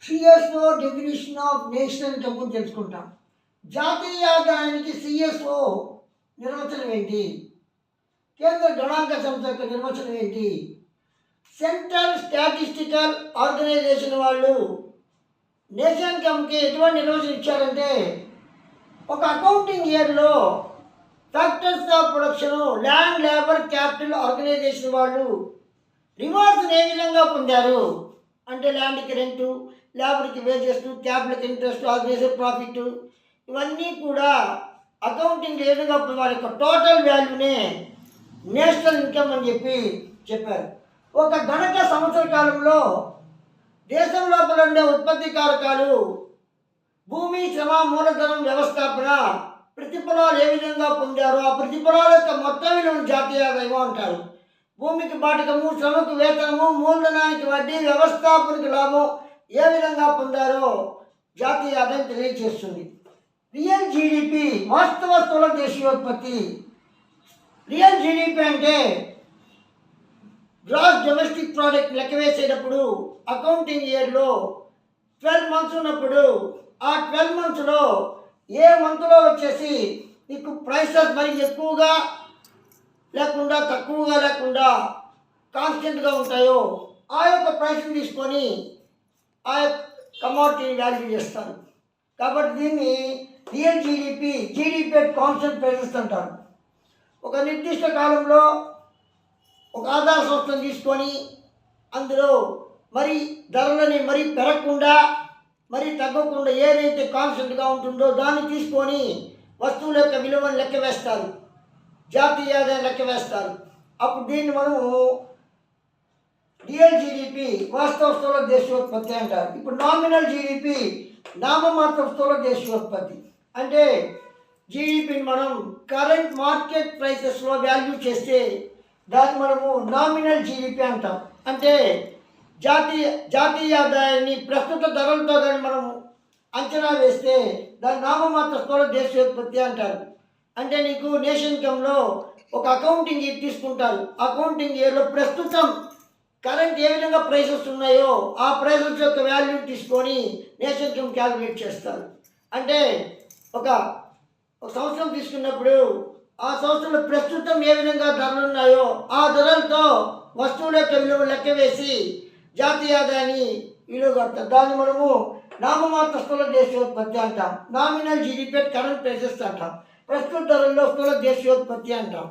CSO definition of national income తెలుసుకుంటాం. జాతీయ ఆదాయానికి సిఎస్ఓ నిర్వచనం ఏంటి? కేంద్ర గణాంక సంస్థ యొక్క నిర్వచనం ఏంటి? సెంట్రల్ స్టాటిస్టికల్ ఆర్గనైజేషన్ వాళ్ళు నేషనల్ ఇన్కమ్కి ఎటువంటి నిర్వచనం ఇచ్చారంటే, ఒక అకౌంటింగ్ ఇయర్లో factors of production, land, labour, capital organisation వాళ్ళు రివార్డ్స్ని ఏ విధంగా పొందారు అంటే, ల్యాండ్కి రెంటు, లేబర్కి వేజెస్, క్యాపిటల్కి ఇంట్రెస్ట్, ఆర్గనైజేషన్ ప్రాఫిట్, ఇవన్నీ కూడా అకౌంటింగ్ ఏ విధంగా వారి యొక్క టోటల్ వాల్యూనే నేషనల్ ఇన్కమ్ అని చెప్పారు. ఒక గణక సంవత్సర కాలంలో దేశం లోపల ఉండే ఉత్పత్తి కారకాలు, భూమి, శ్రమ, మూలధనం, వ్యవస్థాపన ప్రతిఫలాలు ఏ విధంగా పొందారో ఆ ప్రతిఫలాల యొక్క మొత్తం విలువను జాతీయ ఆదాయం అంటారు. భూమికి బాటకము, శ్రమకు వేతనము, మూలధనానికి వడ్డీ, వ్యవస్థాపనకు లాభం ఏ విధంగా పొందారో జాతీయ ఆదాయం తెలియజేస్తుంది. రియల్ జీడిపి, వాస్తవ స్థూల దేశీయోత్పత్తి. రియల్ జీడిపి అంటే గ్రాస్ డొమెస్టిక్ ప్రోడక్ట్ లెక్క వేసేటప్పుడు అకౌంటింగ్ ఇయర్లో 12 మంత్స్ ఉన్నప్పుడు ఆ 12 మంత్స్లో ఏ మంత్లో వచ్చేసి నీకు ప్రైసెస్ మరి ఎక్కువగా లేకుండా తక్కువగా లేకుండా కాన్స్టెంట్గా ఉంటాయో ఆ యొక్క ప్రైస్ని తీసుకొని ఆ యొక్క కమోడిటీని వాల్యూ చేస్తారు. కాబట్టి దీన్ని రియల్ జీడిపి కాన్స్టెంట్ ప్రైసెస్ అంటారు. ఒక నిర్దిష్ట కాలంలో ఒక ఆధార సంస్థను తీసుకొని అందులో మరి ధరలని మరీ పెరగకుండా మరీ తగ్గకుండా ఏదైతే కాన్స్టెంట్గా ఉంటుందో దాన్ని తీసుకొని వస్తువుల యొక్క విలువను లెక్క వేస్తారు, జాతీయ ఆదాయం లెక్క వేస్తారు. అప్పుడు దీన్ని మనము రియల్ జీడిపి, వాస్తవ స్థూల దేశీయోత్పత్తి అంటారు. ఇప్పుడు నామినల్ జీడిపి, నామమాత్ర స్థూల దేశీయోత్పత్తి అంటే జీడిపిని మనం కరెంట్ మార్కెట్ ప్రైసెస్లో వాల్యూ చేస్తే దాన్ని మనము నామినల్ జీడిపి అంటాం. అంటే జాతీయ ఆదాయాన్ని ప్రస్తుత ధరలతో కానీ మనం అంచనా వేస్తే దాని నామమాత్ర స్థూల దేశీయోత్పత్తి అంటారు. అంటే నీకు నేషనల్ ఇన్కంలో ఒక అకౌంటింగ్ ఇయర్ తీసుకుంటారు. అకౌంటింగ్ ఇయర్లో ప్రస్తుతం కరెంట్ ఏ విధంగా ప్రైసెస్ ఉన్నాయో ఆ ప్రైసెస్ యొక్క వాల్యూ తీసుకొని నేషనల్ ఇన్కమ్ క్యాలిక్యులేట్ చేస్తారు. అంటే ఒక సంవత్సరం తీసుకున్నప్పుడు ఆ సంవత్సరంలో ప్రస్తుతం ఏ విధంగా ధరలు ఉన్నాయో ఆ ధరలతో వస్తువుల యొక్క విలువ లెక్క వేసి జాతీయ ఆదాయాన్ని విలువ కడతారు. దాన్ని మనము నామమాత్ర స్థూల దేశీయోత్పత్తి అంటాం. నామినల్ జీడిపి కరెంట్ ప్రైసెస్ అంటాం. ప్రస్తుత ధరల్లో స్థూల దేశీయోత్పత్తి అంటాం.